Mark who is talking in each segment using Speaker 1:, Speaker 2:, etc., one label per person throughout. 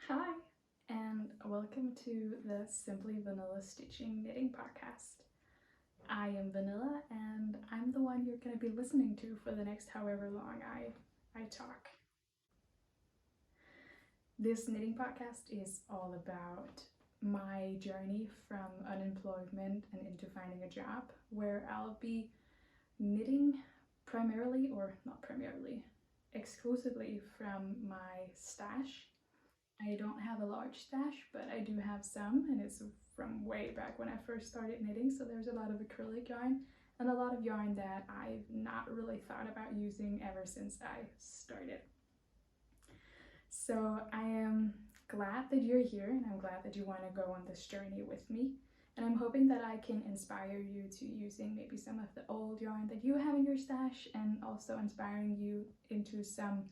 Speaker 1: Hi, and welcome to the Simply Vanilla Stitching Knitting Podcast. I am Vanilla, and I'm the one you're going to be listening to for the next however long I talk. This knitting podcast is all about my journey from unemployment and into finding a job, where I'll be knitting primarily, or not primarily, exclusively from my stash. I don't have a large stash, but I do have some, and it's from way back when I first started knitting, so there's a lot of acrylic yarn and a lot of yarn that I've not really thought about using ever since I started. So I am glad that you're here, and I'm glad that you want to go on this journey with me, and I'm hoping that I can inspire you to using maybe some of the old yarn that you have in your stash, and also inspiring you into some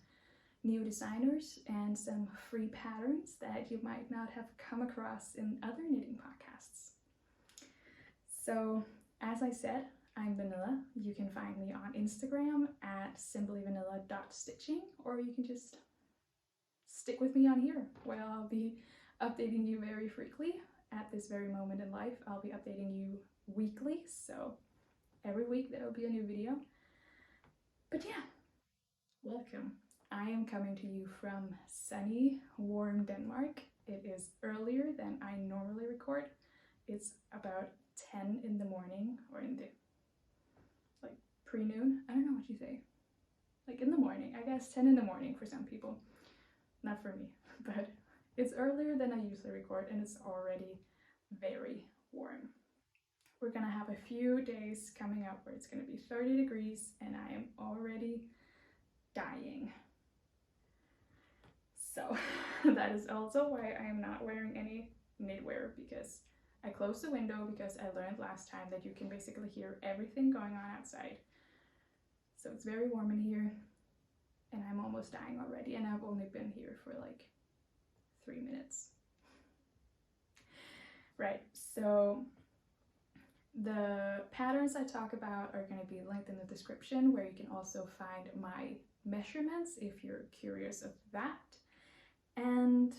Speaker 1: new designers and some free patterns that you might not have come across in other knitting podcasts. So, as I said, I'm Vanilla. You can find me on Instagram at simplyvanilla.stitching, or you can just stick with me on here, where I'll be updating you very frequently. At this very moment in life, I'll be updating you weekly, so every week there will be a new video. But yeah, welcome. I am coming to you from sunny, warm Denmark. It is earlier than I normally record. It's about 10 in the morning, or in the like pre-noon. I don't know what you say. Like in the morning, I guess 10 in the morning for some people. Not for me, but it's earlier than I usually record, and it's already very warm. We're gonna have a few days coming up where it's gonna be 30 degrees, and I am already dying. So that is also why I am not wearing any knitwear, because I closed the window, because I learned last time that you can basically hear everything going on outside. So it's very warm in here, and I'm almost dying already, and I've only been here for like 3 minutes. Right, so the patterns I talk about are going to be linked in the description, where you can also find my measurements if you're curious of that. And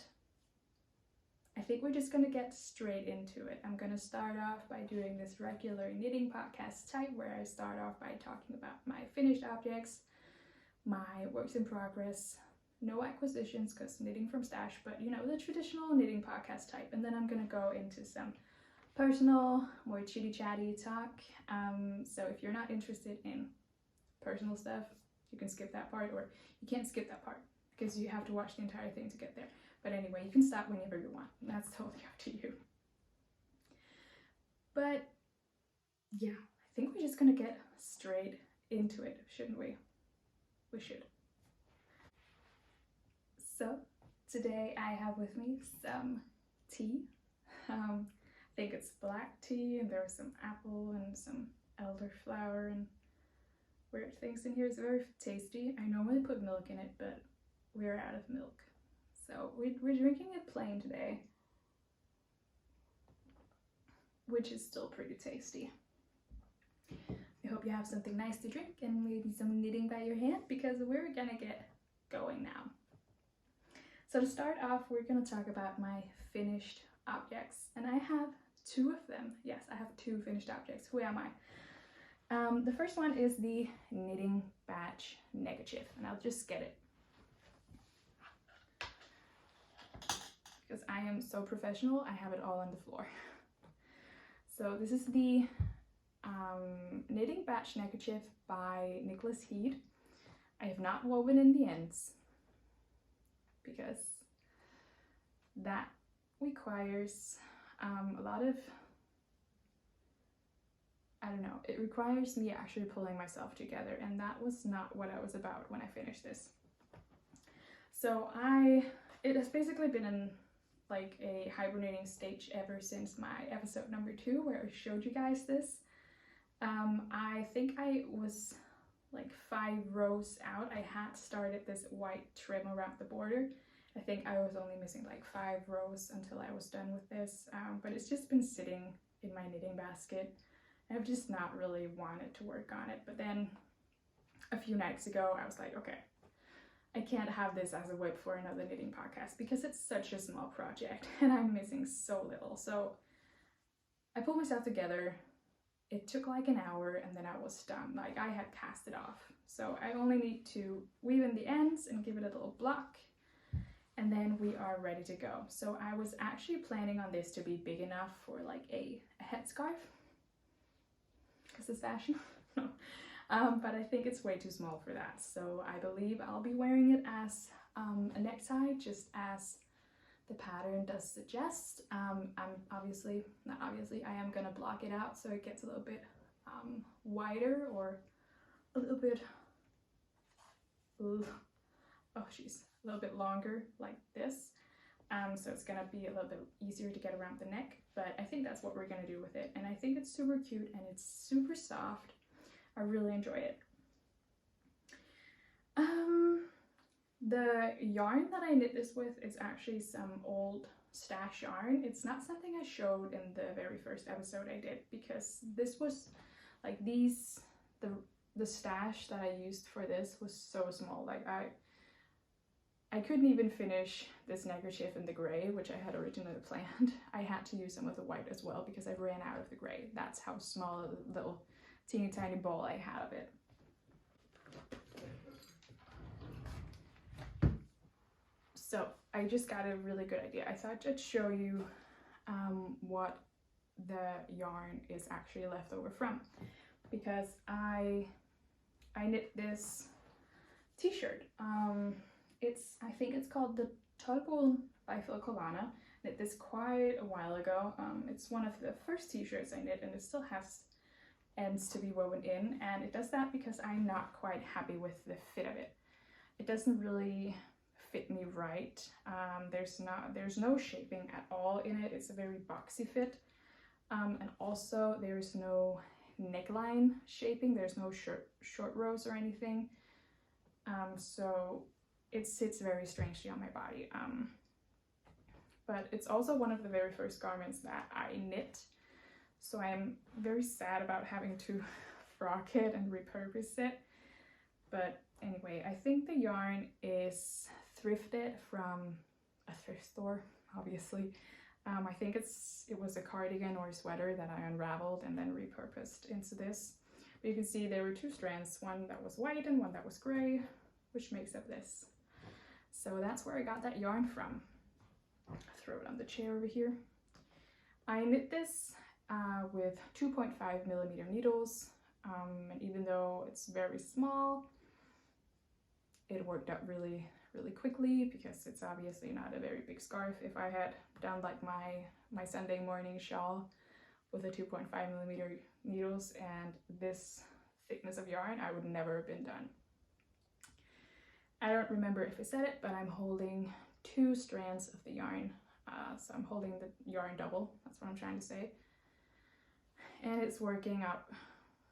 Speaker 1: I think we're just going to get straight into it. I'm going to start off by doing this regular knitting podcast type, where I start off by talking about my finished objects, my works in progress, no acquisitions because knitting from stash, but you know, the traditional knitting podcast type. And then I'm going to go into some personal, more chitty chatty talk. So if you're not interested in personal stuff, you can skip that part, or you can't skip that part, because you have to watch the entire thing to get there. But anyway, you can stop whenever you want. That's totally up to you. But yeah, I think we're just gonna get straight into it, shouldn't we? We should. So today I have with me some tea. I think it's black tea, and there's some apple and some elderflower and weird things in here. It's very tasty. I normally put milk in it, but we're out of milk, so we're drinking it plain today, which is still pretty tasty. I hope you have something nice to drink and maybe some knitting by your hand, because we're gonna get going now. So to start off, we're gonna talk about my finished objects, and I have 2 of them. Yes, I have 2 finished objects. Who am I? The first one is the knitting batch neckerchief, and I'll just get it, because I am so professional. I have it all on the floor. So this is the knitting batch neckerchief by Niklas. I have not woven in the ends, because that requires a lot of, I don't know, it requires me actually pulling myself together, and that was not what I was about when I finished this. So it has basically been in like a hibernating stage ever since my episode number 2, where I showed you guys this. I think I was like 5 rows out. I had started this white trim around the border. I think I was only missing like 5 rows until I was done with this, but it's just been sitting in my knitting basket. I've just not really wanted to work on it, but then a few nights ago I was like, okay, I can't have this as a whip for another knitting podcast because it's such a small project and I'm missing so little. So I pulled myself together. It took like an hour and then I was done. Like I had cast it off. So I only need to weave in the ends and give it a little block, and then we are ready to go. So I was actually planning on this to be big enough for like a headscarf, because it's fashion. But I think it's way too small for that. So I believe I'll be wearing it as a necktie, just as the pattern does suggest. I am gonna block it out so it gets a little bit wider, or a little bit, a little bit longer like this. So it's gonna be a little bit easier to get around the neck, but I think that's what we're gonna do with it. And I think it's super cute and it's super soft. I really enjoy it. The yarn that I knit this with is actually some old stash yarn. It's not something I showed in the very first episode I did, because this was like the stash that I used for this was so small. Like I couldn't even finish this neckerchief in the gray, which I had originally planned. I had to use some of the white as well because I ran out of the gray. That's how small a little teeny tiny ball I had of it. So I just got a really good idea. I thought I'd show you what the yarn is actually left over from, because I knit this t-shirt. I think it's called the Total Bifurculana. Knit this quite a while ago. It's one of the first t-shirts I knit, and it still has ends to be woven in, and it does that because I'm not quite happy with the fit of it. It doesn't really fit me right. There's no shaping at all in it. It's a very boxy fit, and also there's no neckline shaping. There's no short rows or anything, so it sits very strangely on my body. But it's also one of the very first garments that I knit, so I'm very sad about having to frock it and repurpose it. But anyway, I think the yarn is thrifted from a thrift store, obviously. I think it was a cardigan or a sweater that I unraveled and then repurposed into this. But you can see there were two strands, one that was white and one that was gray, which makes up this. So that's where I got that yarn from. I'll throw it on the chair over here. I knit this with 2.5mm needles, and even though it's very small, it worked out really quickly because it's obviously not a very big scarf. If I had done like my Sunday morning shawl with a 2.5mm needles and this thickness of yarn, I would never have been done. I don't remember if I said it, but I'm holding 2 strands of the yarn. So I'm holding the yarn double, that's what I'm trying to say. And it's working out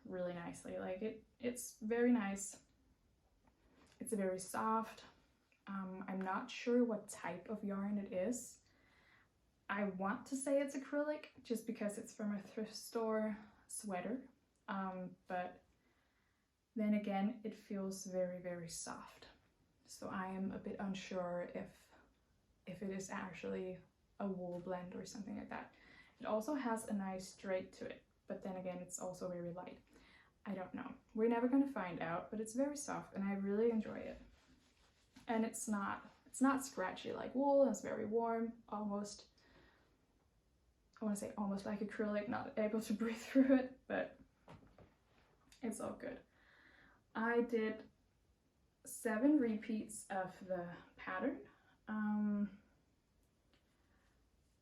Speaker 1: really nicely. Like it's very nice. It's very soft. I'm not sure what type of yarn it is. I want to say it's acrylic just because it's from a thrift store sweater, but then again it feels very soft. So I am a bit unsure if it is actually a wool blend or something like that. It also has a nice straight to it, but then again it's also very light. I don't know. We're never gonna find out, but it's very soft and I really enjoy it. And it's not scratchy like wool. It's very warm, almost, I want to say almost like acrylic, not able to breathe through it, but it's all good. I did 7 repeats of the pattern.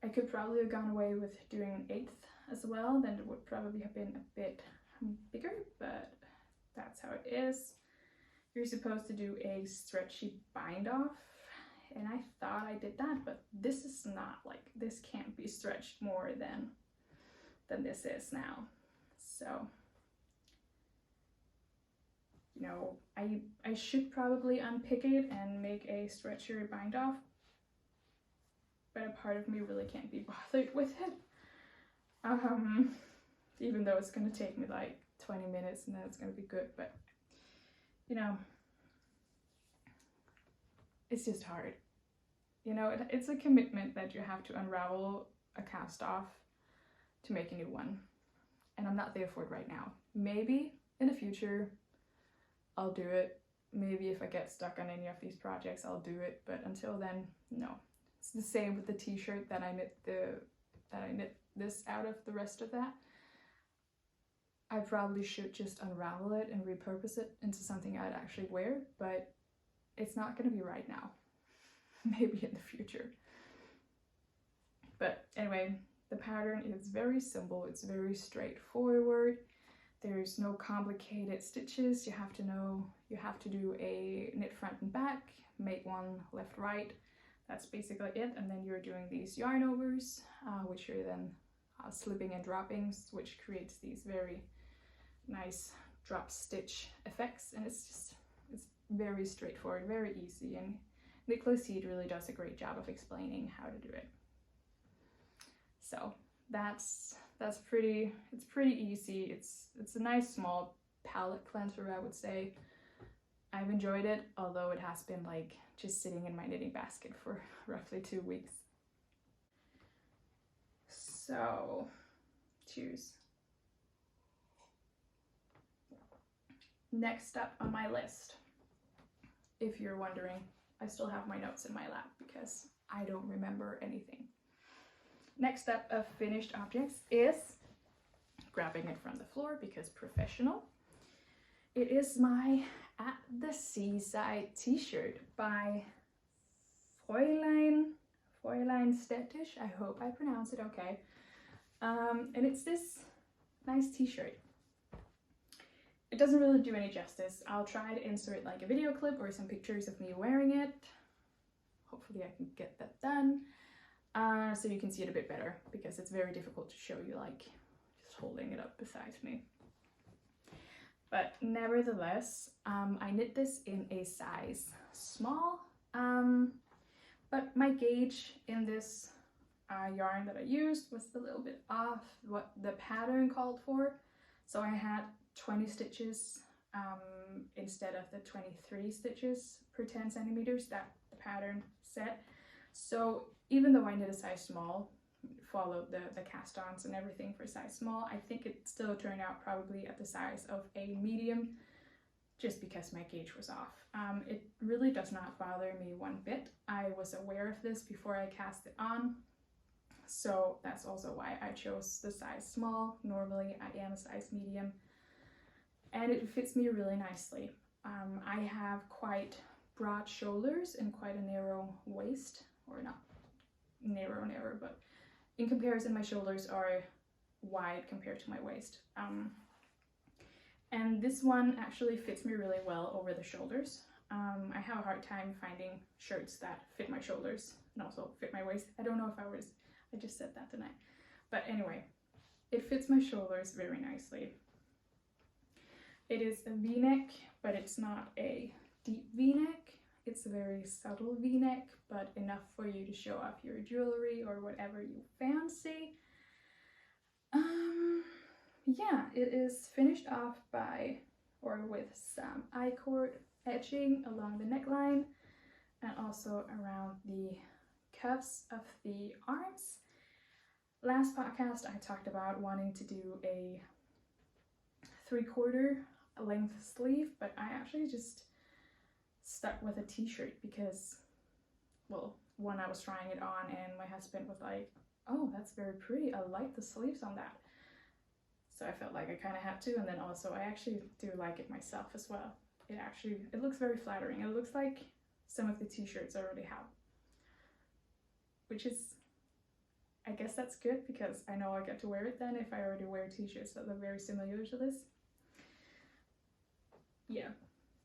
Speaker 1: I could probably have gone away with doing an 8th as well, then it would probably have been a bit bigger, but that's how it is. You're supposed to do a stretchy bind off, and I thought I did that, but this is not, like, this can't be stretched more than this is now. So, you know, I should probably unpick it and make a stretchier bind off, but a part of me really can't be bothered with it. Even though it's gonna take me like 20 minutes and then it's gonna be good, but you know, it's just hard. You know, it's a commitment that you have to unravel a cast off to make a new one. And I'm not there for it right now. Maybe in the future I'll do it. Maybe if I get stuck on any of these projects I'll do it, but until then, no. It's the same with the t-shirt that I knit this out of the rest of that. I probably should just unravel it and repurpose it into something I'd actually wear, but it's not gonna be right now. Maybe in the future. But anyway, the pattern is very simple, it's very straightforward. There's no complicated stitches. You have to know, you have to do a knit front and back, make one left, right. That's basically it. And then you're doing these yarn overs, which are then slipping and droppings, which creates these very nice drop stitch effects. And it's very straightforward, very easy. And Niklas really does a great job of explaining how to do it. So it's pretty easy. It's a nice small palette cleanser, I would say. I've enjoyed it, although it has been like just sitting in my knitting basket for roughly 2 weeks. So, cheers. Next up on my list, if you're wondering, I still have my notes in my lap because I don't remember anything. Next up of finished objects is grabbing it from the floor because professional. It is my At the Seaside Tshirt by Fräulein Städtisch. I hope I pronounce it okay. And it's this nice t-shirt. It doesn't really do any justice. I'll try to insert like a video clip or some pictures of me wearing it. Hopefully I can get that done. So you can see it a bit better, because it's very difficult to show you like just holding it up beside me. But nevertheless, I knit this in a size small, but my gauge in this yarn that I used was a little bit off what the pattern called for. So I had 20 stitches instead of the 23 stitches per 10 centimeters that the pattern said. So even though I knit a size small, followed the cast-ons and everything for size small, I think it still turned out probably at the size of a medium, just because my gauge was off. It really does not bother me one bit. I was aware of this before I cast it on, so that's also why I chose the size small. Normally I am a size medium, and it fits me really nicely. I have quite broad shoulders and quite a narrow waist, or not narrow, but in comparison my shoulders are wide compared to my waist. And this one actually fits me really well over the shoulders. I have a hard time finding shirts that fit my shoulders and also fit my waist. I don't know if I just said that tonight. But anyway, it fits my shoulders very nicely. It is a v-neck, but it's not a deep v-neck. It's a very subtle v-neck, but enough for you to show off your jewelry or whatever you fancy. Yeah, it is finished off with some I-cord edging along the neckline and also around the cuffs of the arms. Last podcast I talked about wanting to do a 3/4 length sleeve, but I actually just stuck with a t-shirt because, well, one, I was trying it on and my husband was like, oh, that's very pretty, I like the sleeves on that. So I felt like I kind of had to, and then also I actually do like it myself as well. It looks very flattering. It looks like some of the t-shirts I already have, which is, I guess that's good, because I know I get to wear it then if I already wear t-shirts that look very similar to this. Yeah,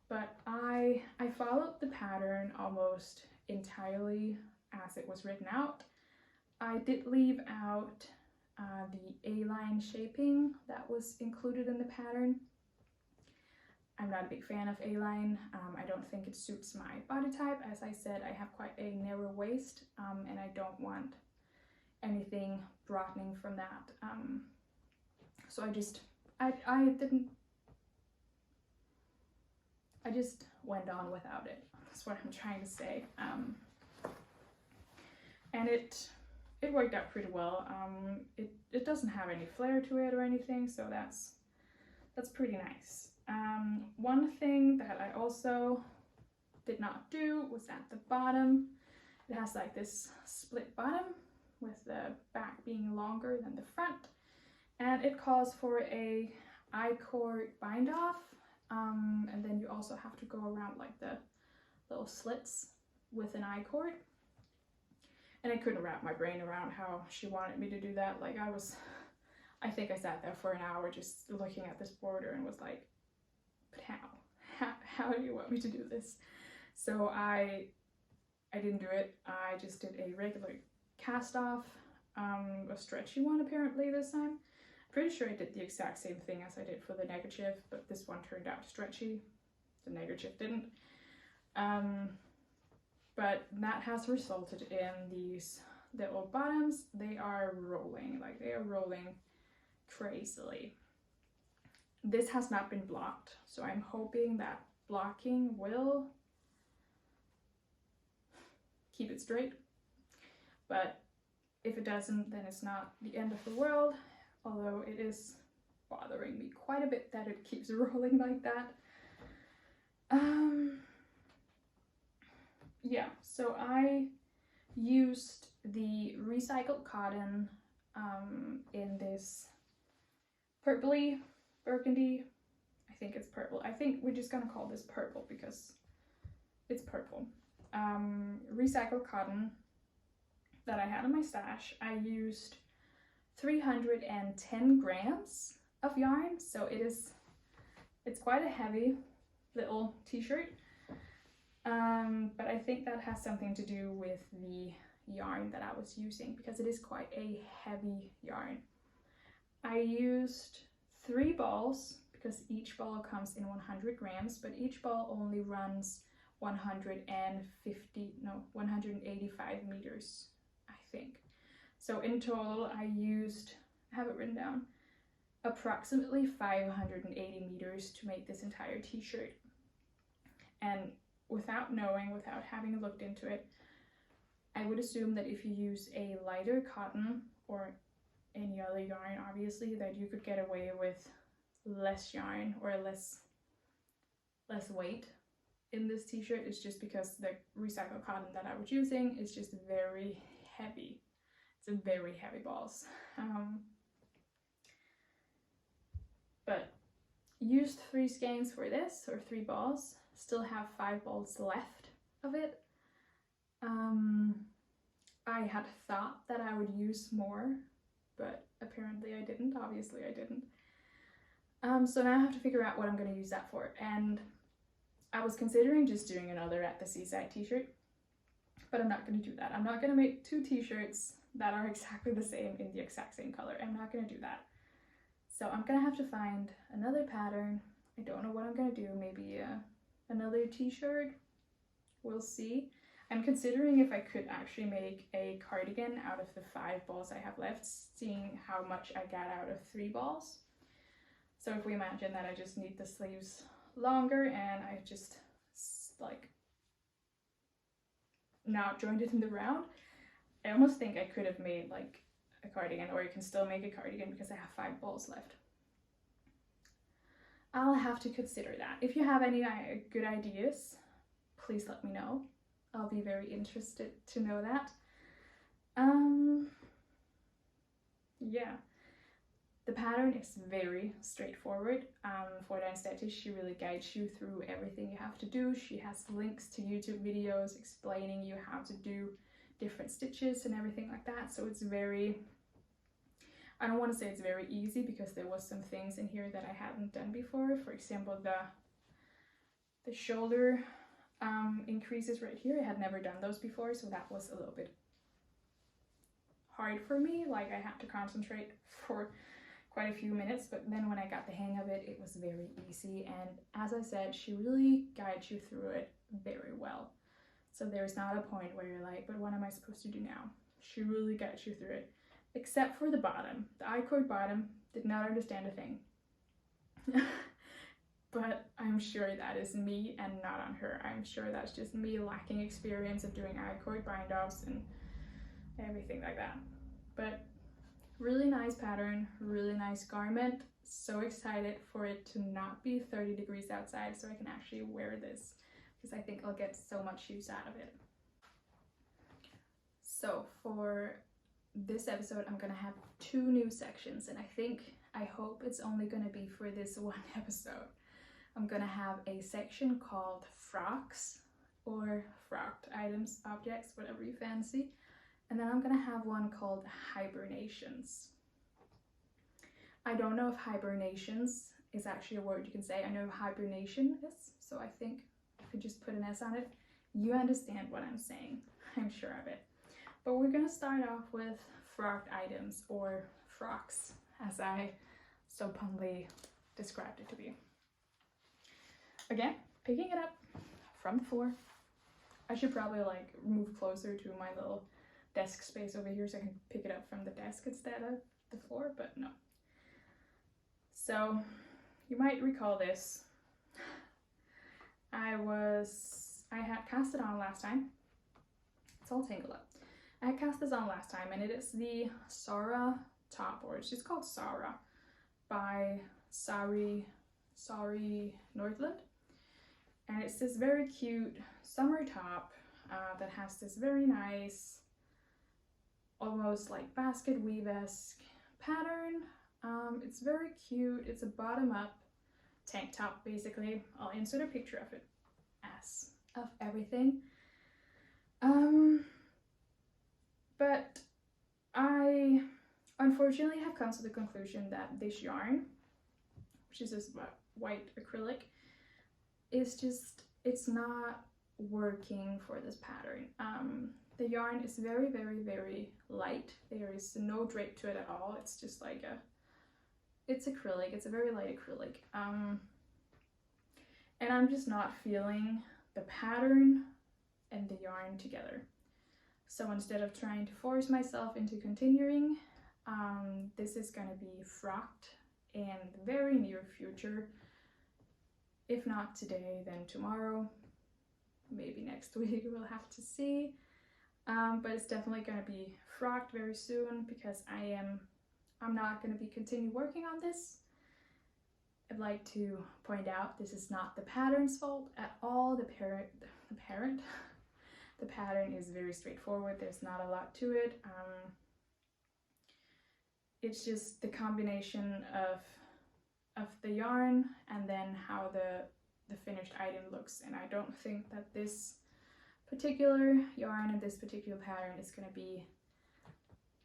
Speaker 1: but I followed the pattern almost entirely as it was written out. I did leave out the A-line shaping that was included in the pattern. I'm not a big fan of A-line. I don't think it suits my body type. As I said, I have quite a narrow waist, and I don't want anything broadening from that. So I I just went on without it. That's what I'm trying to say. And it worked out pretty well. It doesn't have any flare to it or anything, so that's pretty nice. One thing that I also did not do was at the bottom. It has like this split bottom with the back being longer than the front, and it calls for a I-cord bind off, and then you also have to go around like the little slits with an I-cord. And I couldn't wrap my brain around how she wanted me to do that. Like I think I sat there for an hour just looking at this border and was like, but how do you want me to do this? So I didn't do it. I just did a regular cast off, a stretchy one apparently this time. Pretty sure I did the exact same thing as I did for the Neckerchief, but this one turned out stretchy. The Neckerchief didn't. But that has resulted in these little bottoms. They are rolling, like they are rolling crazily. This has not been blocked, so I'm hoping that blocking will keep it straight. But if it doesn't, then it's not the end of the world, although it is bothering me quite a bit that it keeps rolling like that. Yeah, so I used the recycled cotton in this purpley burgundy. I think it's purple. I think we're just gonna call this purple because it's purple. Recycled cotton that I had in my stash. I used 310 grams of yarn, so it's quite a heavy little t-shirt. But I think that has something to do with the yarn that I was using, because it is quite a heavy yarn. I used 3 balls because each ball comes in 100 grams, but each ball only runs 185 meters, I think. So in total, I have it written down, approximately 580 meters to make this entire t-shirt. And without having looked into it, I would assume that if you use a lighter cotton or any other yarn, obviously, that you could get away with less yarn or less weight in this t-shirt. It's just because the recycled cotton that I was using is just very heavy. It's a very heavy balls. But used 3 skeins for this, or 3 balls. Still have 5 balls left of it. I had thought that I would use more, but apparently I didn't. Obviously I didn't. So now I have to figure out what I'm going to use that for. And I was considering just doing another at the Seaside Tshirt, but I'm not going to do that. I'm not going to make 2 t-shirts that are exactly the same in the exact same color. I'm not going to do that. So I'm going to have to find another pattern. I don't know what I'm going to do. Maybe another t-shirt. We'll see. I'm considering if I could actually make a cardigan out of the 5 balls I have left, seeing how much I got out of 3 balls. So if we imagine that I just need the sleeves longer and I just like not joined it in the round, I almost think I could have made like a cardigan, or you can still make a cardigan because I have 5 balls left. I'll have to consider that. If you have any good ideas, please let me know. I'll be very interested to know that. Yeah, the pattern is very straightforward. Fräulein Städtisch, she really guides you through everything you have to do. She has links to YouTube videos explaining you how to do different stitches and everything like that. So it's very, I don't want to say it's very easy, because there was some things in here that I hadn't done before. For example, the shoulder increases right here. I had never done those before, so that was a little bit hard for me. Like I had to concentrate for quite a few minutes, but then when I got the hang of it, it was very easy. And as I said, she really guides you through it very well. So there's not a point where you're like, but what am I supposed to do now? She really guides you through it. Except for the bottom. The I-cord bottom, did not understand a thing. but I'm sure that is me and not on her. I'm sure that's just me lacking experience of doing I-cord bind-offs and everything like that. But really nice pattern, really nice garment. So excited for it to not be 30 degrees outside so I can actually wear this, because I think I'll get so much use out of it. So for this episode, I'm gonna have 2 new sections, and I hope it's only gonna be for this one episode. I'm gonna have a section called frocks, or frocked items, objects, whatever you fancy. And then I'm gonna have one called hibernations. I don't know if hibernations is actually a word you can say. I know hibernation is, so I think if I just put an S on it, you understand what I'm saying. I'm sure of it. But we're gonna start off with frocked items, or frocks, as I so punily described it to be. Again, picking it up from the floor. I should probably like move closer to my little desk space over here so I can pick it up from the desk instead of the floor, but no. So you might recall this. I had cast it on last time. It's all tangled up. I had cast this on last time, and it is the Sara top, or it's just called Sara, by Sari Nordlund. And it's this very cute summer top that has this very nice, almost like basket weave-esque pattern. It's very cute. It's a bottom-up tank top, basically. I'll insert a picture of it as of everything. But I unfortunately have come to the conclusion that this yarn, which is this white acrylic, it's not working for this pattern. The yarn is very, very, very light. There is no drape to it at all. It's just like it's acrylic. It's a very light acrylic. And I'm just not feeling the pattern and the yarn together. So instead of trying to force myself into continuing, this is gonna be frocked in the very near future. If not today, then tomorrow, maybe next week, we'll have to see. But it's definitely going to be frocked very soon, because I'm not going to be continue working on this. I'd like to point out this is not the pattern's fault at all. The pattern is very straightforward. There's not a lot to it. It's just the combination of the yarn and then how the finished item looks, and I don't think that this particular yarn and this particular pattern is going to be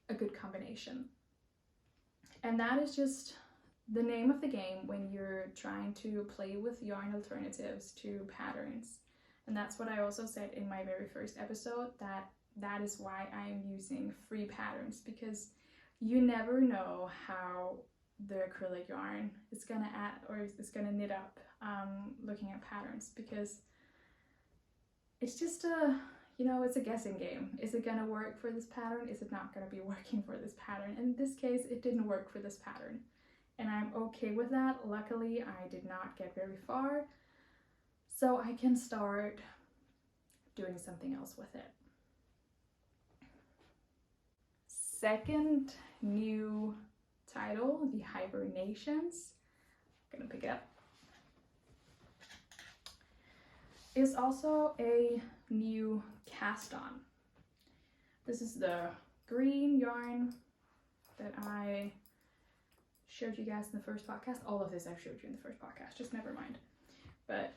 Speaker 1: a good combination. And that is just the name of the game when you're trying to play with yarn alternatives to patterns. And that's what I also said in my very first episode, that is why I'm using free patterns, because you never know how the acrylic yarn is gonna add, or is gonna knit up looking at patterns, because it's just it's a guessing game. Is it gonna work for this pattern? Is it not gonna be working for this pattern? In this case, it didn't work for this pattern, and I'm okay with that. Luckily, I did not get very far, so I can start doing something else with it. Second new title, the hibernations, I'm gonna pick it up, is also a new cast on. This is the green yarn that I showed you guys in the first podcast. All of this I've showed you in the first podcast, just never mind. But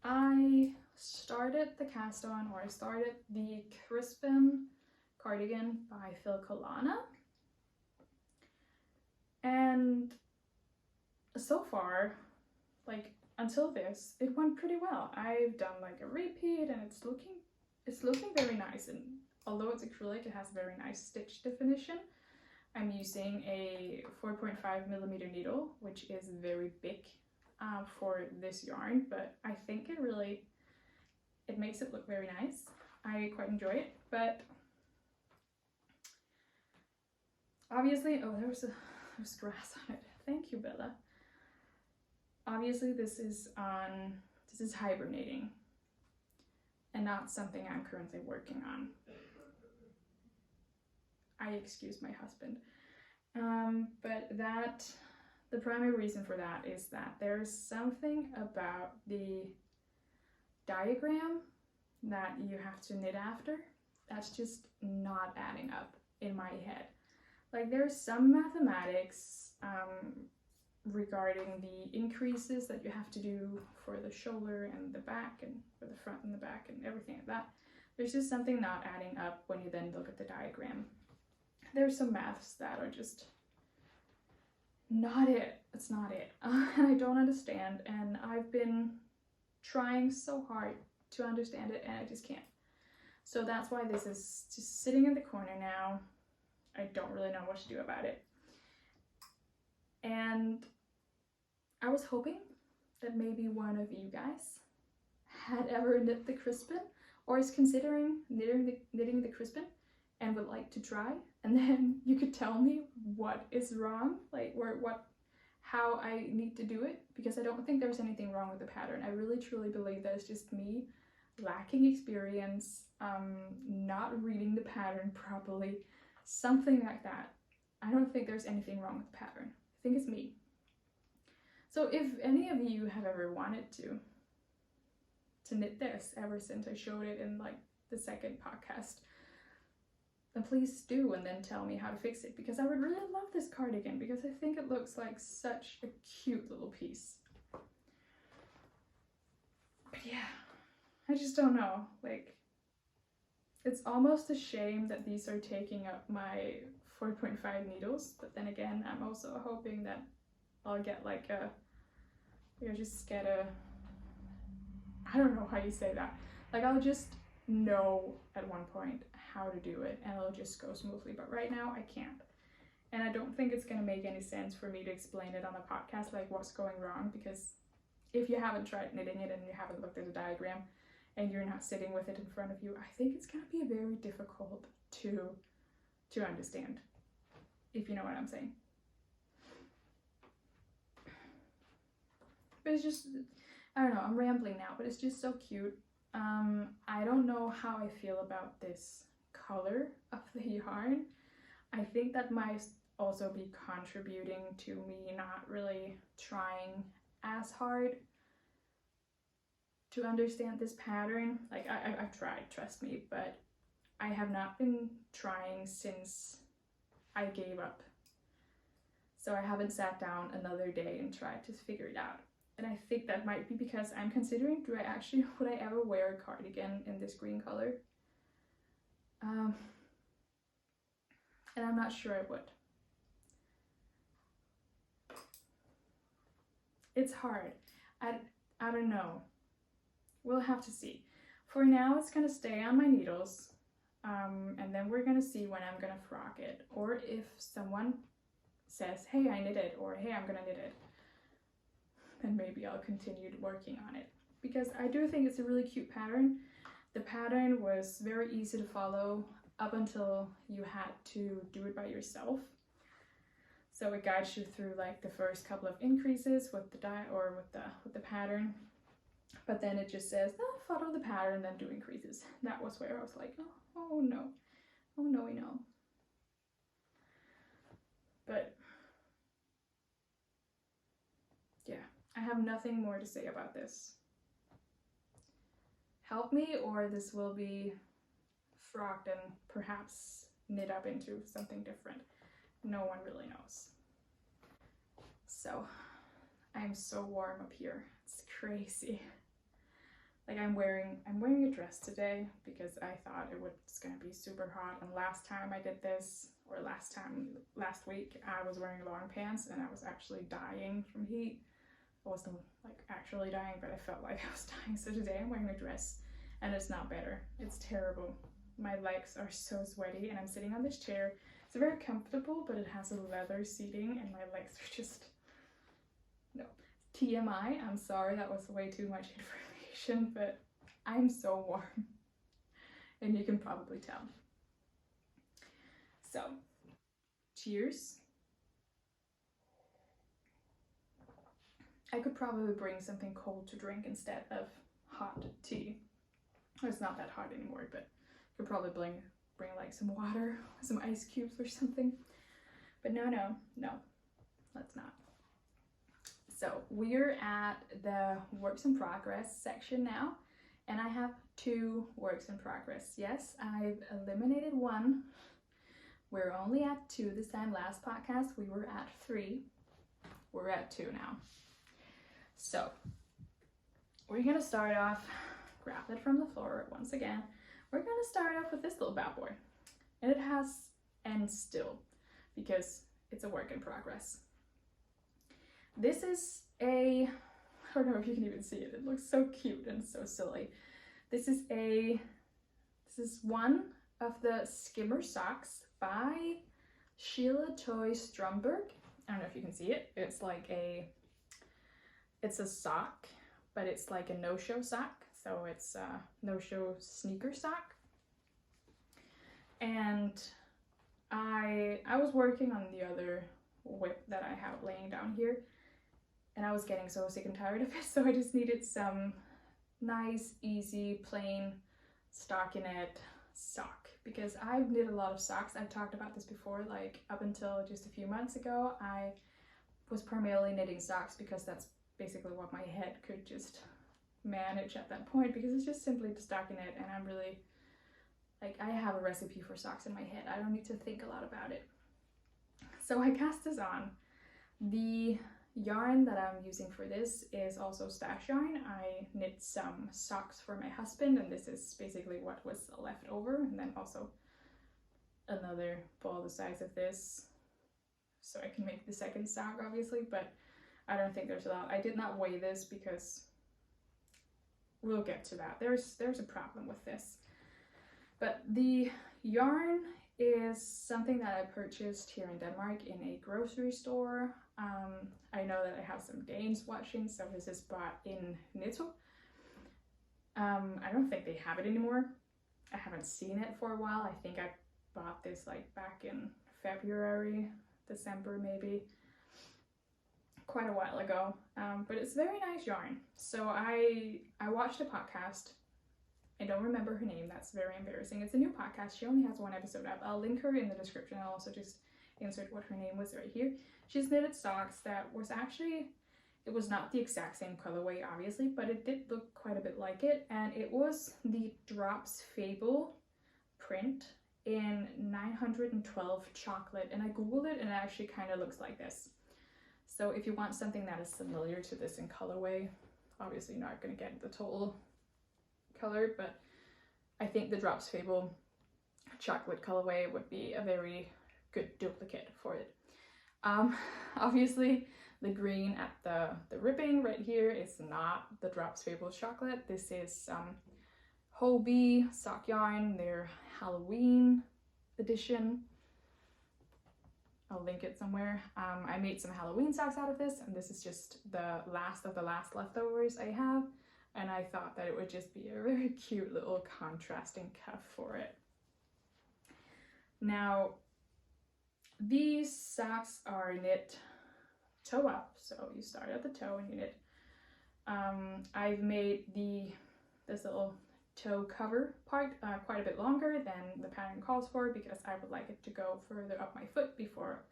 Speaker 1: I started the cast on, or I started the Crispin cardigan by Filcolana. And so far, like until this, it went pretty well. I've done like a repeat, and it's looking very nice. And although it's acrylic, it has very nice stitch definition. I'm using a 4.5mm needle, which is very big for this yarn, but I think it makes it look very nice. I quite enjoy it, but obviously, oh, there's grass on it. Thank you, Bella. obviously this is hibernating and not something I'm currently working on. I excuse my husband. But the primary reason for that is that there's something about the diagram that you have to knit after that's just not adding up in my head. Like, there's some mathematics regarding the increases that you have to do for the shoulder and the back, and for the front and the back and everything like that. There's just something not adding up when you then look at the diagram. There's some maths that are just not it. It's not it. And I don't understand, and I've been trying so hard to understand it, and I just can't. So that's why this is just sitting in the corner now. I don't really know what to do about it. And I was hoping that maybe one of you guys had ever knit the Crispin, or is considering knitting the Crispin and would like to try, and then you could tell me what is wrong, like how I need to do it, because I don't think there's anything wrong with the pattern. I really truly believe that it's just me lacking experience, not reading the pattern properly, something like that. I don't think there's anything wrong with the pattern. I think it's me. So if any of you have ever wanted to knit this ever since I showed it in like the second podcast, then please do, and then tell me how to fix it, because I would really love this cardigan, because I think it looks like such a cute little piece. But yeah, I just don't know, like, it's almost a shame that these are taking up my 4.5 needles, but then again, I'm also hoping that I'll get like a, I don't know how you say that, like I'll just know at one point how to do it and it'll just go smoothly, but right now I can't. And I don't think it's gonna make any sense for me to explain it on a podcast, like what's going wrong, because if you haven't tried knitting it and you haven't looked at the diagram and you're not sitting with it in front of you, I think it's gonna be very difficult to understand, if you know what I'm saying. But it's just, I don't know, I'm rambling now, but it's just so cute. I don't know how I feel about this color of the yarn. I think that might also be contributing to me not really trying as hard to understand this pattern. Like, I've tried, trust me, but I have not been trying since I gave up. So I haven't sat down another day and tried to figure it out. And I think that might be because I'm considering, would I ever wear a cardigan in this green color? And I'm not sure I would. It's hard. I don't know. We'll have to see. For now, it's gonna stay on my needles. And then we're gonna see when I'm gonna frock it. Or if someone says, hey, I knit it, or hey, I'm gonna knit it, and maybe I'll continue working on it, because I do think it's a really cute pattern. The pattern was very easy to follow up until you had to do it by yourself. So it guides you through like the first couple of increases with the with the pattern, but then it just says, oh, follow the pattern, then do increases. That was where I was like, oh no, we know. But yeah, I have nothing more to say about this. Help me, or this will be frocked and perhaps knit up into something different. No one really knows. So I'm so warm up here. It's crazy. Like, I'm wearing a dress today because I thought it was gonna be super hot. And last time I did this, or last week, I was wearing long pants and I was actually dying from heat. I wasn't like actually dying, but I felt like I was dying. So today I'm wearing a dress and it's not better. It's terrible. My legs are so sweaty and I'm sitting on this chair. It's very comfortable, but it has a leather seating and my legs are just, no. TMI, I'm sorry, that was way too much information, but I'm so warm and you can probably tell. So, cheers. I could probably bring something cold to drink instead of hot tea. It's not that hot anymore, but I could probably bring like some water, some ice cubes or something. But no, let's not. So we're at the works in progress section now, and I have 2 works in progress. Yes, I've eliminated 1. We're only at 2 this time. Last podcast we were at 3. We're at 2 now. So we're gonna start off, grab it from the floor once again. We're gonna start off with this little bad boy, and it has end still because it's a work in progress. This is I don't know if you can even see it. It looks so cute and so silly. This is one of the Skimmer socks by Sheila Toys Tromberg. I don't know if you can see it. It's like it's a sock, but it's like a no-show sock. So it's a no-show sneaker sock. And I was working on the other whip that I have laying down here, and I was getting so sick and tired of it, so I just needed some nice, easy, plain stockinette sock, because I've knit a lot of socks. I've talked about this before, like up until just a few months ago, I was primarily knitting socks because that's basically what my head could just manage at that point, because it's just simply the stockinette, and I'm really, like, I have a recipe for socks in my head. I don't need to think a lot about it. So I cast this on. The yarn that I'm using for this is also stash yarn. I knit some socks for my husband, and this is basically what was left over, and then also another ball the size of this so I can make the second sock, obviously, but I don't think there's a lot. I did not weigh this because we'll get to that. There's a problem with this. But the yarn is something that I purchased here in Denmark in a grocery store. I know that I have some Danes watching, so this is bought in Netto. I don't think they have it anymore. I haven't seen it for a while. I think I bought this like back in February, December maybe, quite a while ago. But it's very nice yarn. So I watched a podcast. I don't remember her name. That's very embarrassing. It's a new podcast. She only has 1 episode up. I'll link her in the description. I'll also just insert what her name was right here. She's knitted socks that was actually, it was not the exact same colorway, obviously, but it did look quite a bit like it. And it was the Drops Fable print in 912 chocolate. And I googled it, and it actually kind of looks like this. So if you want something that is familiar to this in colorway, obviously you're not going to get the total color, but I think the Drops Fable chocolate colorway would be a very good duplicate for it. Obviously the green at the ribbing right here is not the Drops Fable chocolate. This is some Hobie sock yarn, their Halloween edition. I'll link it somewhere. I made some Halloween socks out of this, and this is just the last of the last leftovers I have, and I thought that it would just be a very cute little contrasting cuff for it. Now, these socks are knit toe up, so you start at the toe and you knit. I've made this little toe cover part quite a bit longer than the pattern calls for, because I would like it to go further up my foot before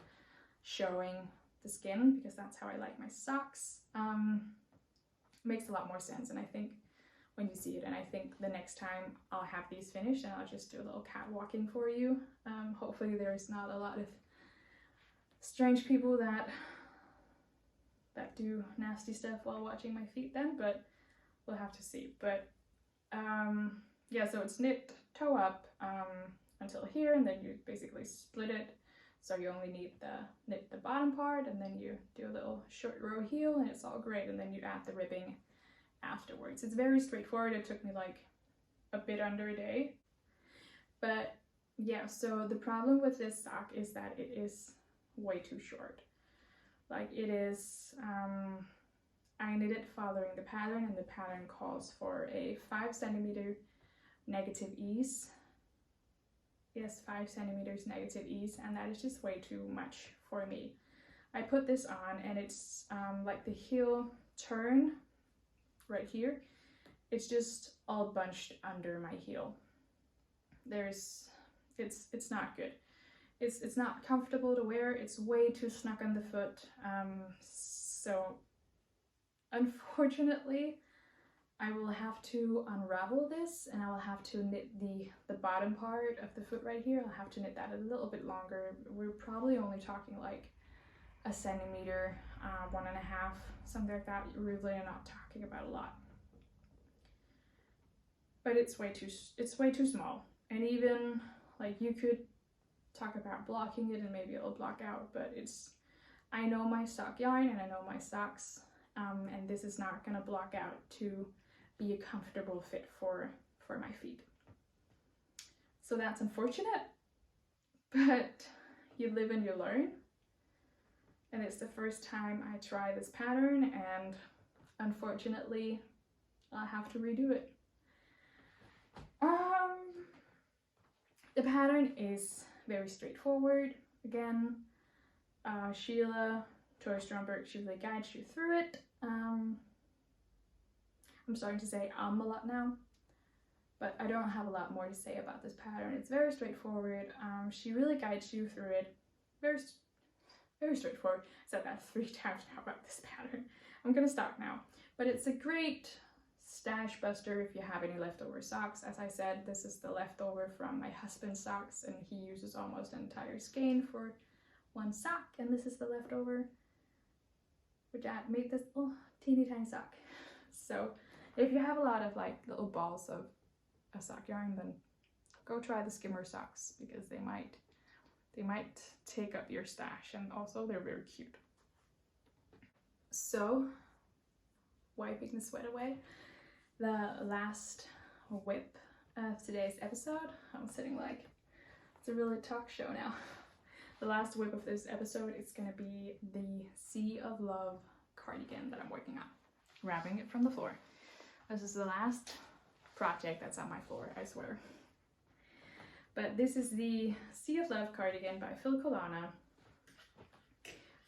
Speaker 1: showing the skin, because that's how I like my socks. Makes a lot more sense, and I think when you see it, and I think the next time I'll have these finished and I'll just do a little catwalking for you. Hopefully there's not a lot of strange people that do nasty stuff while watching my feet then, but we'll have to see. But yeah, so it's knit toe up until here, and then you basically split it, so you only need knit the bottom part, and then you do a little short row heel, and it's all great, and then you add the ribbing afterwards. It's very straightforward. It took me like a bit under a day. But yeah, so the problem with this sock is that it is way too short. Like, it is, I knit it following the pattern, and the pattern calls for a 5 centimeter negative ease. Yes, 5 centimeters negative ease, and that is just way too much for me. I put this on, and it's like the heel turn right here, it's just all bunched under my heel. It's not good. It's not comfortable to wear. It's way too snug on the foot. So unfortunately, I will have to unravel this, and I will have to knit the bottom part of the foot right here. I'll have to knit that a little bit longer. We're probably only talking like a centimeter, 1.5, something like that. We're really not talking about a lot. But it's way too small. And even like you could talk about blocking it and maybe it'll block out, but I know my sock yarn and I know my socks, and this is not gonna block out to be a comfortable fit for my feet. So that's unfortunate, but you live and you learn. And it's the first time I try this pattern, and unfortunately I'll have to redo it. The pattern is very straightforward. Again, Sheila, Tromberg, she really guides you through it. I'm starting to say a lot now, but I don't have a lot more to say about this pattern. It's very straightforward. She really guides you through it. Very straightforward. I said that 3 times now about this pattern. I'm gonna stop now. But it's a great stash buster if you have any leftover socks. As I said, this is the leftover from my husband's socks, and he uses almost an entire skein for 1 sock, and this is the leftover, which made this little teeny tiny sock. So if you have a lot of like little balls of a sock yarn, then go try the Skimmer socks, because they might take up your stash, and also they're very cute. So, wiping the sweat away, the last whip of today's episode, I'm sitting like, it's a really talk show now. The last whip of this episode is gonna be the Sea of Love cardigan that I'm working on. Grabbing it from the floor. This is the last project that's on my floor, I swear. But this is the Sea of Love cardigan by Filcolana.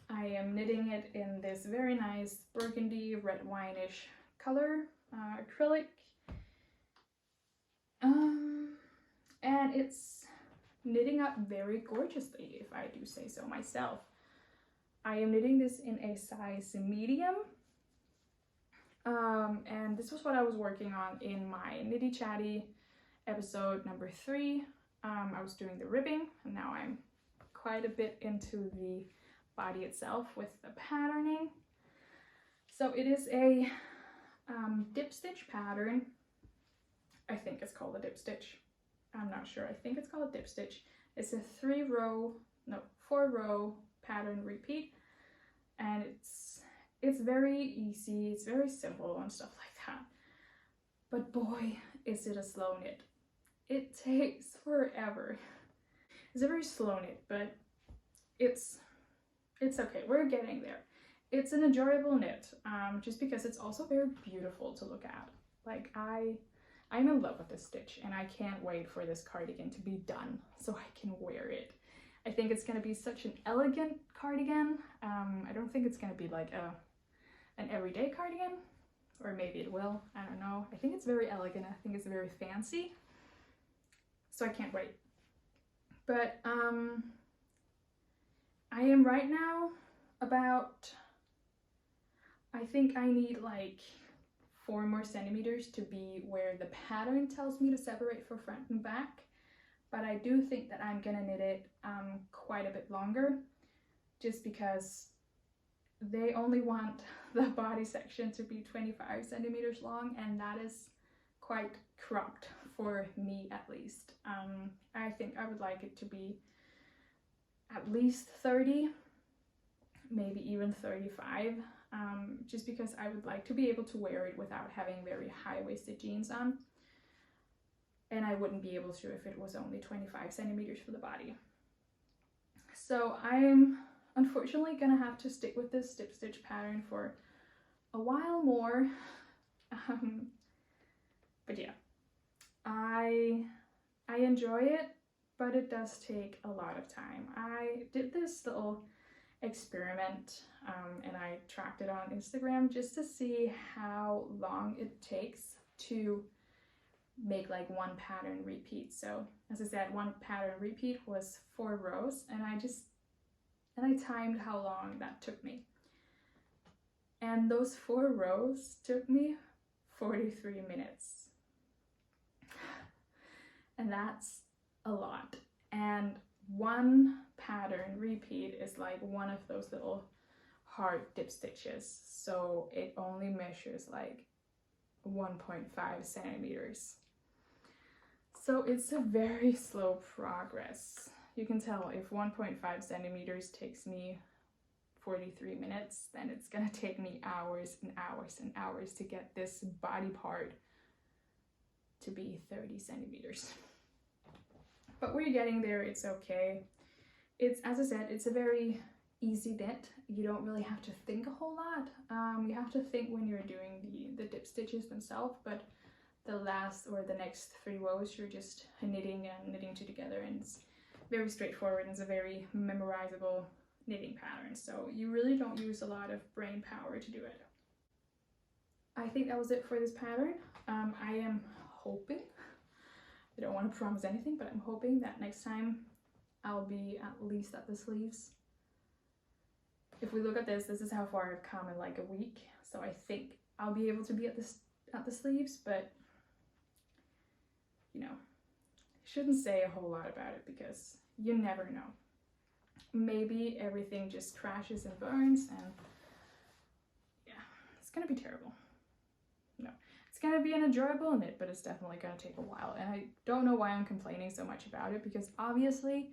Speaker 1: I am knitting it in this very nice burgundy red wineish color, acrylic. And it's knitting up very gorgeously, if I do say so myself. I am knitting this in a size medium. And this was what I was working on in my Nitty Chatty episode number 3. I was doing the ribbing, and now I'm quite a bit into the body itself with the patterning. So it is a dip stitch pattern. I think it's called a dip stitch. I'm not sure. I think it's called a dip stitch. It's a 4-row pattern repeat, and it's very easy. It's very simple and stuff like that. But boy, is it a slow knit. It takes forever. It's a very slow knit, but it's okay. We're getting there. It's an enjoyable knit, just because it's also very beautiful to look at. Like I'm in love with this stitch, and I can't wait for this cardigan to be done so I can wear it. I think it's gonna be such an elegant cardigan. I don't think it's gonna be like an everyday cardigan, or maybe it will. I don't know. I think it's very elegant. I think it's very fancy. So I can't wait. But I am right now about, I think I need like 4 more centimeters to be where the pattern tells me to separate for front and back. But I do think that I'm gonna knit it quite a bit longer, just because they only want the body section to be 25 centimeters long, and that is quite cropped for me, at least. I think I would like it to be at least 30, maybe even 35, just because I would like to be able to wear it without having very high-waisted jeans on, and I wouldn't be able to if it was only 25 centimeters for the body. So I'm unfortunately gonna have to stick with this dip stitch pattern for a while more. But yeah, I enjoy it, but it does take a lot of time. I did this little experiment, and I tracked it on Instagram just to see how long it takes to make like one pattern repeat. So as I said, one pattern repeat was 4 rows, and I timed how long that took me. And those 4 rows took me 43 minutes. And that's a lot. And one pattern repeat is like one of those little hard dip stitches. So it only measures like 1.5 centimeters. So it's a very slow progress. You can tell if 1.5 centimeters takes me 43 minutes, then it's gonna take me hours and hours and hours to get this body part to be 30 centimeters. But we're getting there, it's okay. It's, as I said, it's a very easy knit. You don't really have to think a whole lot. You have to think when you're doing the dip stitches themselves, but the last or the next 3 rows you're just knitting and knitting together, and it's very straightforward, and it's a very memorizable knitting pattern, so you really don't use a lot of brain power to do it. I think that was it for this pattern. I am hoping, I don't want to promise anything, but I'm hoping that next time I'll be at least at the sleeves. If we look at this is how far I've come in like a week, so I think I'll be able to be at the sleeves, but you know, I shouldn't say a whole lot about it because you never know. Maybe everything just crashes and burns, and yeah, it's gonna be terrible. No, it's gonna be an enjoyable knit, but it's definitely gonna take a while, and I don't know why I'm complaining so much about it, because obviously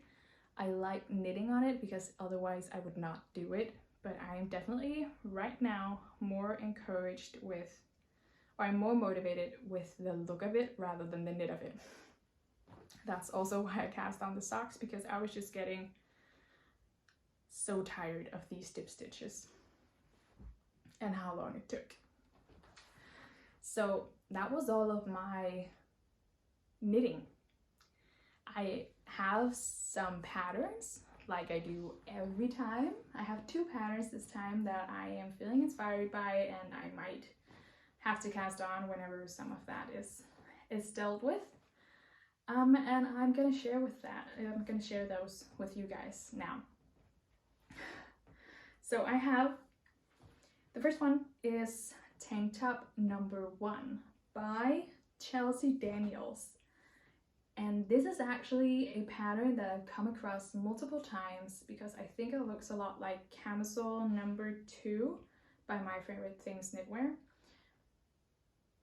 Speaker 1: I like knitting on it, because otherwise I would not do it. But I am definitely right now more encouraged with, or I'm more motivated with the look of it rather than the knit of it. That's also why I cast on the socks, because I was just getting so tired of these dip stitches and how long it took. So that was all of my knitting. I have some patterns like I do every time. I have 2 patterns this time that I am feeling inspired by, and I might have to cast on whenever some of that is dealt with. And I'm gonna share those with you guys now. So I have, the first one is Tank Top number 1 by Chelsea Daniels. And this is actually a pattern that I've come across multiple times because I think it looks a lot like Camisole number 2 by My Favorite Things Knitwear.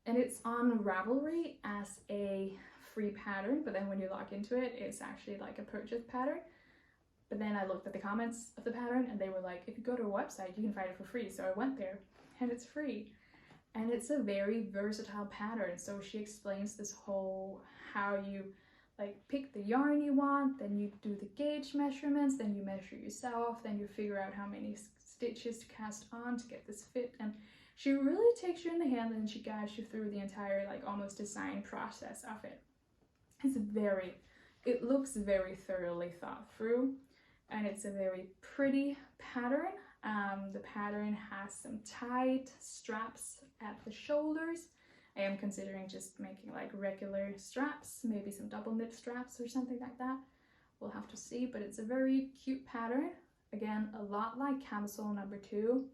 Speaker 1: And it's on Ravelry as a free pattern, but then when you log into it, it's actually like a purchase pattern. But then I looked at the comments of the pattern and they were like, if you go to a website, you can find it for free. So I went there and it's free. And it's a very versatile pattern. So she explains this whole, how you like pick the yarn you want, then you do the gauge measurements, then you measure yourself, then you figure out how many stitches to cast on to get this fit. And she really takes you in the hand and she guides you through the entire like almost design process of it. It looks very thoroughly thought through, and it's a very pretty pattern. The pattern has some tight straps at the shoulders. I am considering just making like regular straps, maybe some double knit straps or something like that. We'll have to see, but it's a very cute pattern. Again, a lot like Camisole number 2,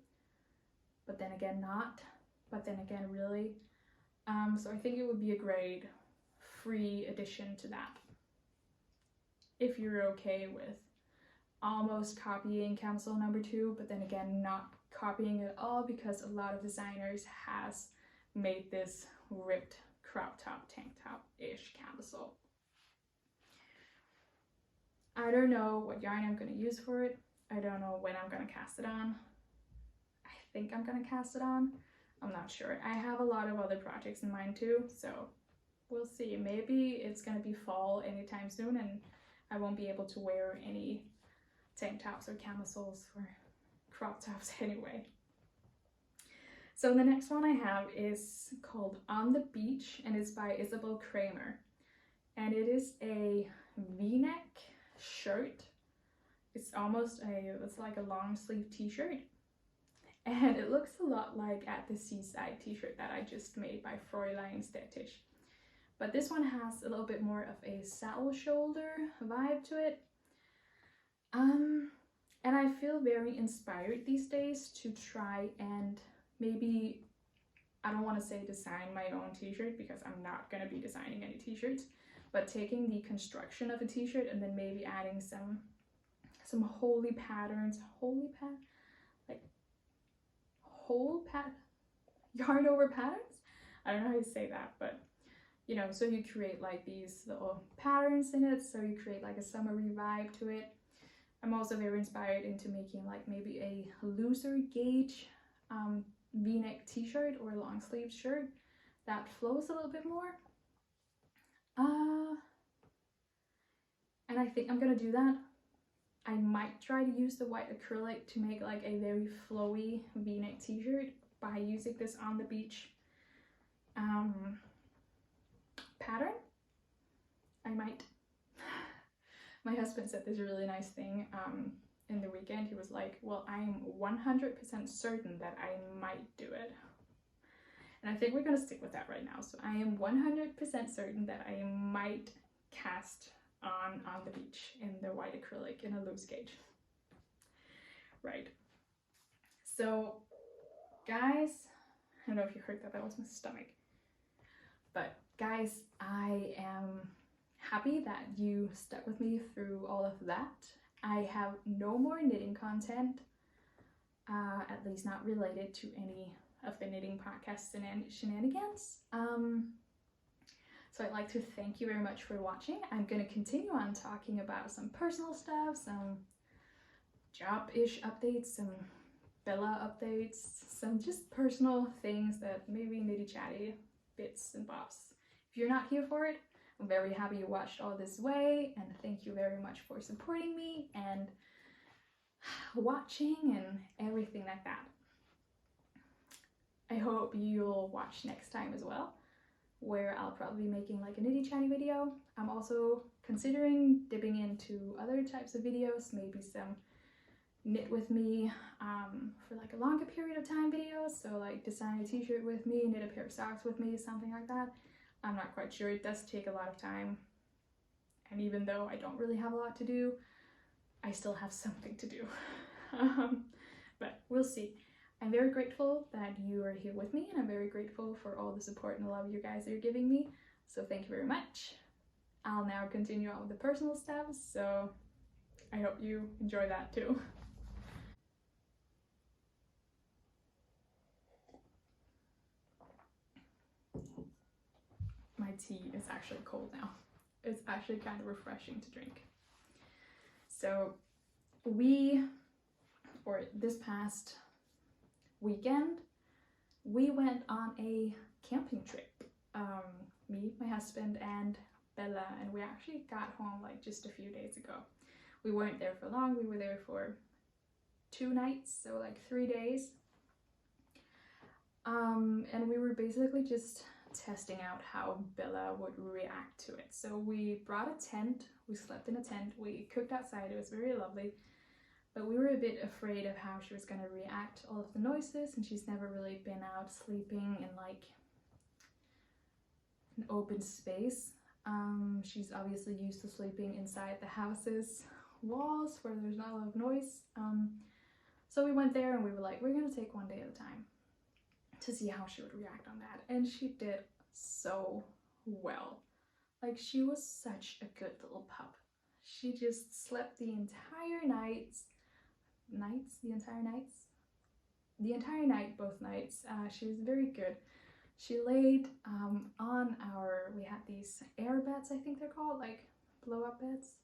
Speaker 1: but then again not, but then again really. So I think it would be a great free addition to that. If you're okay with almost copying Camisole number 2, but then again not copying it all, because a lot of designers has made this ripped crop top, tank top-ish camisole. I don't know what yarn I'm going to use for it. I don't know when I'm going to cast it on. I think I'm going to cast it on. I'm not sure. I have a lot of other projects in mind too, so we'll see. Maybe it's going to be fall anytime soon and I won't be able to wear any tank tops or camisoles or crop tops anyway. So the next one I have is called On the Beach, and it's by Isabell Kraemer. And it is a V-neck shirt, it's like a long sleeve t-shirt, and it looks a lot like at the Seaside Tshirt that I just made by Fräulein Städtisch. But this one has a little bit more of a saddle shoulder vibe to it. And I feel very inspired these days to try and maybe, I don't want to say design my own t-shirt because I'm not going to be designing any t-shirts, but taking the construction of a t-shirt and then maybe adding some holy patterns, like whole yarn over patterns? I don't know how to say that, but you know, so you create like these little patterns in it, so you create like a summery vibe to it. I'm also very inspired into making like maybe a looser gauge v-neck t-shirt or long sleeve shirt that flows a little bit more. And I think I'm gonna do that. I might try to use the white acrylic to make like a very flowy v-neck t-shirt by using this on the beach pattern. I might. My husband said this really nice thing in the weekend. He was like, well, I'm 100% certain that I might do it. And I think we're gonna stick with that right now. So I am 100% certain that I might cast on the beach in the white acrylic in a loose gauge. Right. So guys, I don't know if you heard that, that was my stomach. But guys, I am happy that you stuck with me through all of that. I have no more knitting content, at least not related to any of the knitting podcast shenanigans. So I'd like to thank you very much for watching. I'm going to continue on talking about some personal stuff, some job-ish updates, some Bella updates, some just personal things that maybe nitty chatty bits and bobs. If you're not here for it, I'm very happy you watched all this way, and thank you very much for supporting me and watching and everything like that. I hope you'll watch next time as well, where I'll probably be making like a nitty chatty video. I'm also considering dipping into other types of videos, maybe some knit with me for like a longer period of time videos, so like design a t-shirt with me, knit a pair of socks with me, something like that. I'm not quite sure. It does take a lot of time, and even though I don't really have a lot to do, I still have something to do. But we'll see. I'm very grateful that you are here with me, and I'm very grateful for all the support and love you guys are giving me, so thank you very much. I'll now continue on with the personal stuff, so I hope you enjoy that too. My tea is actually cold now. It's actually kind of refreshing to drink. So this past weekend, we went on a camping trip. Me, my husband, and Bella, and we actually got home like just a few days ago. We weren't there for long, we were there for 2 nights, so like 3 days. And we were basically just testing out how Bella would react to it. So we brought a tent, we slept in a tent, we cooked outside, it was very lovely, but we were a bit afraid of how she was going to react to all of the noises, and she's never really been out sleeping in like an open space. She's obviously used to sleeping inside the house's walls where there's not a lot of noise. So we went there and we were like, we're gonna take one day at a time to see how she would react on that. And she did so well. Like, she was such a good little pup. She just slept the entire night, both nights. She was very good. She laid on we had these air beds, I think they're called, like blow up beds.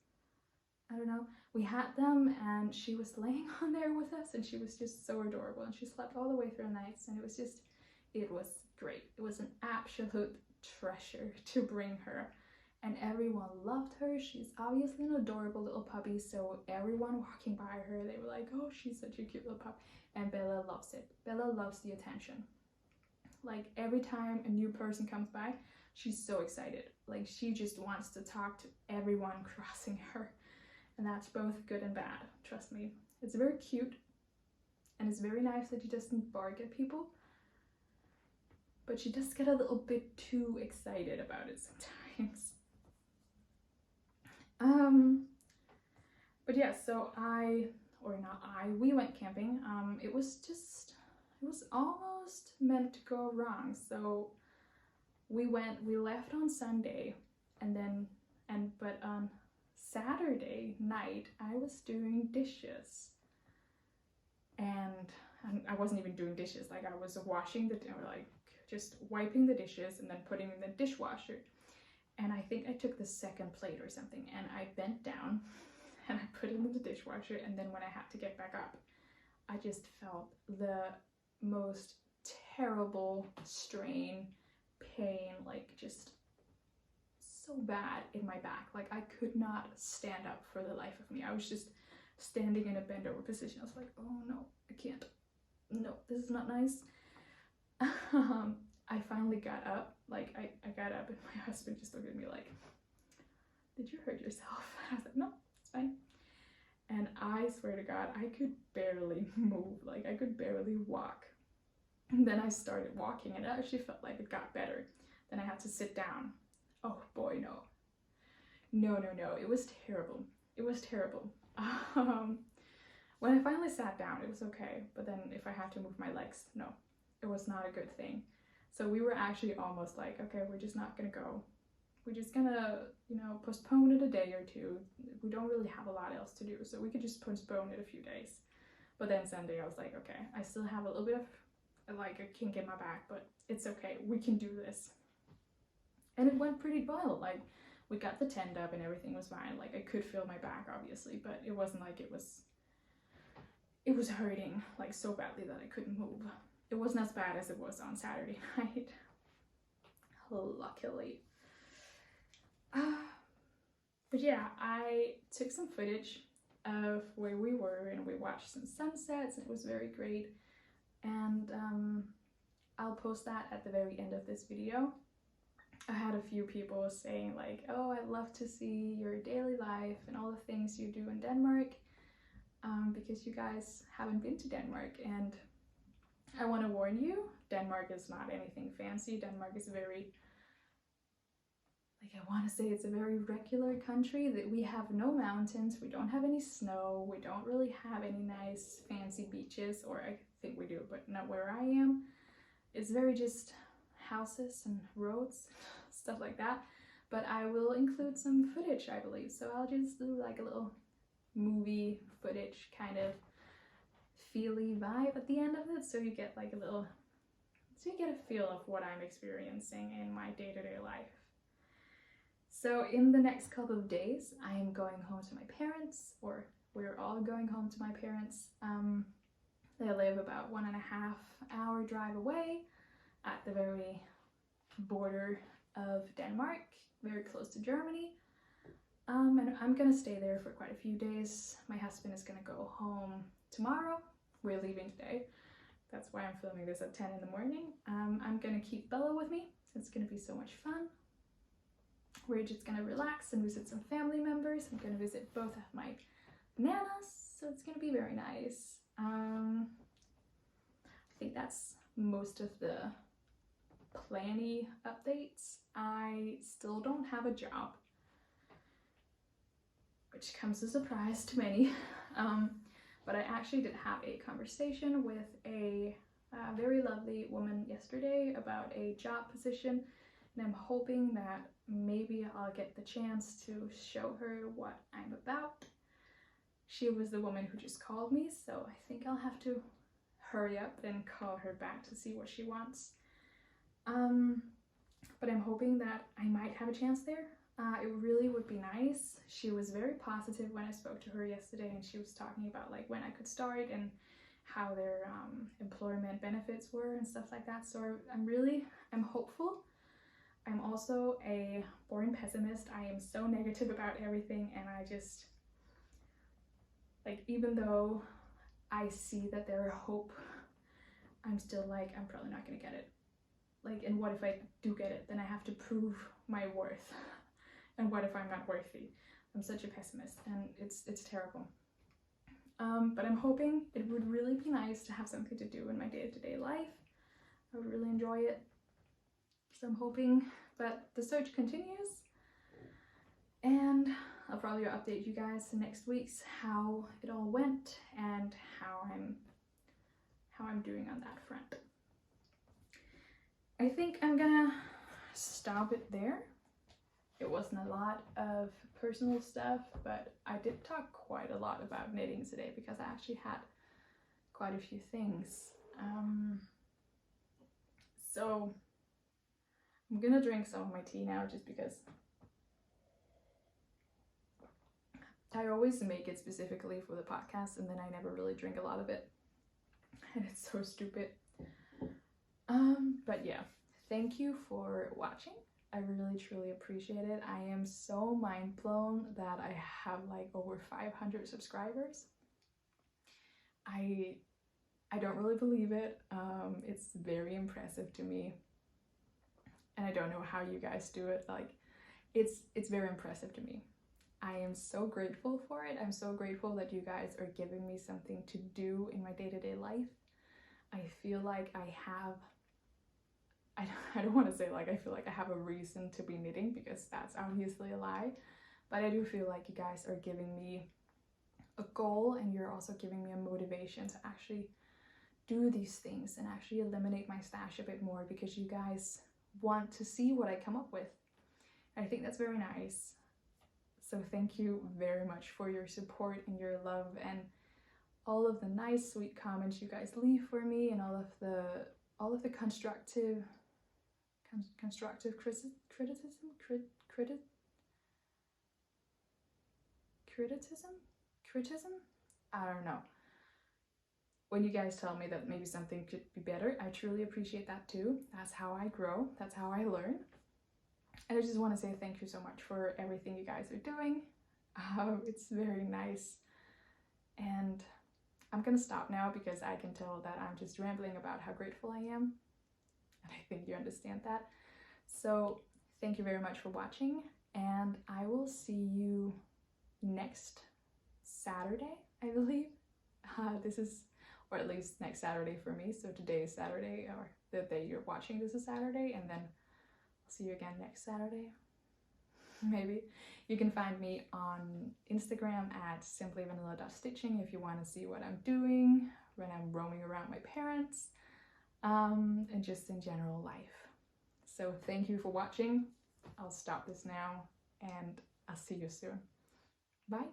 Speaker 1: I don't know. We had them, and she was laying on there with us, and she was just so adorable, and she slept all the way through the nights, and it was great. It was an absolute treasure to bring her, and everyone loved her. She's obviously an adorable little puppy, so everyone walking by her, they were like, oh, she's such a cute little pup. And Bella loves it. Bella loves the attention. Like, every time a new person comes by, she's so excited. Like, she just wants to talk to everyone crossing her. And that's both good and bad, trust me. It's very cute, and it's very nice that she doesn't bark at people, but she does get a little bit too excited about it sometimes. But yeah, so we went camping. It was almost meant to go wrong. So we left on Sunday, but on Saturday night I was doing dishes, and I wasn't even doing dishes, like I was washing just wiping the dishes and then putting them in the dishwasher. And I think I took the second plate or something, and I bent down and I put it in the dishwasher, and then when I had to get back up, I just felt the most terrible strain, pain, like just so bad in my back. Like I could not stand up for the life of me. I was just standing in a bend over position. I was like, oh no, I can't. No, this is not nice. I finally got up. Like I got up, and my husband just looked at me like, did you hurt yourself? I was like, no, it's fine. And I swear to God, I could barely move. Like I could barely walk. And then I started walking, and it actually felt like it got better. Then I had to sit down. Oh boy, no. No, it was terrible. It was terrible. When I finally sat down, it was okay. But then if I had to move my legs, no, it was not a good thing. So we were actually almost like, okay, we're just not gonna go. We're just gonna, postpone it a day or two. We don't really have a lot else to do, so we could just postpone it a few days. But then Sunday I was like, okay, I still have a little bit of like a kink in my back, but it's okay, we can do this. And it went pretty well. Like we got the tent up and everything was fine. Like I could feel my back obviously, but it wasn't like it was hurting like so badly that I couldn't move. It wasn't as bad as it was on Saturday night, luckily. But yeah, I took some footage of where we were, and we watched some sunsets, and it was very great. And I'll post that at the very end of this video. I had a few people saying like, oh, I'd love to see your daily life and all the things you do in Denmark, because you guys haven't been to Denmark. And I want to warn you, Denmark is not anything fancy. Denmark is very, I want to say it's a very regular country. That we have no mountains, we don't have any snow, we don't really have any nice fancy beaches, or I think we do, but not where I am. It's very just houses and roads, stuff like that. But I will include some footage, I believe, so I'll just do like a little movie footage kind of feely vibe at the end of it, so you get like so you get a feel of what I'm experiencing in my day-to-day life. So in the next couple of days, I'm going home to my parents, or we're all going home to my parents. They live about 1.5 hour drive away at the very border of Denmark, very close to Germany. And I'm gonna stay there for quite a few days. My husband is gonna go home tomorrow. We're leaving today. That's why I'm filming this at 10 in the morning. I'm gonna keep Bello with me. It's gonna be so much fun. We're just gonna relax and visit some family members. I'm gonna visit both of my nanas, so it's gonna be very nice. I think that's most of the planny updates. I still don't have a job, which comes as a surprise to many. But I actually did have a conversation with a very lovely woman yesterday about a job position, and I'm hoping that maybe I'll get the chance to show her what I'm about. She was the woman who just called me, so I think I'll have to hurry up and call her back to see what she wants. But I'm hoping that I might have a chance there. It really would be nice. She was very positive when I spoke to her yesterday, and she was talking about like when I could start and how their employment benefits were and stuff like that. So I'm hopeful. I'm also a born pessimist. I am so negative about everything, and I just, like, even though I see that there is hope, I'm still like, I'm probably not gonna get it. Like, and what if I do get it? Then I have to prove my worth. And what if I'm not worthy? I'm such a pessimist, and it's terrible. But I'm hoping it would really be nice to have something to do in my day-to-day life. I would really enjoy it. So I'm hoping that the search continues, and I'll probably update you guys in next week's how it all went and how I'm doing on that front. I think I'm gonna stop it there. It wasn't a lot of personal stuff, but I did talk quite a lot about knitting today because I actually had quite a few things. So I'm gonna drink some of my tea now, just because I always make it specifically for the podcast and then I never really drink a lot of it, and it's so stupid. But yeah, thank you for watching. I really truly appreciate it. I am so mind blown that I have like over 500 subscribers. I don't really believe it. It's very impressive to me, and I don't know how you guys do it. Like, it's very impressive to me. I am so grateful for it. I'm so grateful that you guys are giving me something to do in my day-to-day life. I feel like I have, I don't want to say like I feel like I have a reason to be knitting, because that's obviously a lie, but I do feel like you guys are giving me a goal, and you're also giving me a motivation to actually do these things and actually eliminate my stash a bit more, because you guys want to see what I come up with. I think that's very nice. So thank you very much for your support and your love and all of the nice, sweet comments you guys leave for me, and all of the constructive criticism. I don't know. When you guys tell me that maybe something could be better, I truly appreciate that too. That's how I grow. That's how I learn. And I just want to say thank you so much for everything you guys are doing. It's very nice. And I'm gonna stop now because I can tell that I'm just rambling about how grateful I am. And I think you understand that. So thank you very much for watching, and I will see you next Saturday, I believe. Or at least next Saturday for me. So today is Saturday, or the day you're watching this is Saturday, and then I'll see you again next Saturday. Maybe. You can find me on Instagram at simplyvanilla.stitching if you want to see what I'm doing when I'm roaming around my parents, and just in general life. So thank you for watching. I'll stop this now, and I'll see you soon. Bye.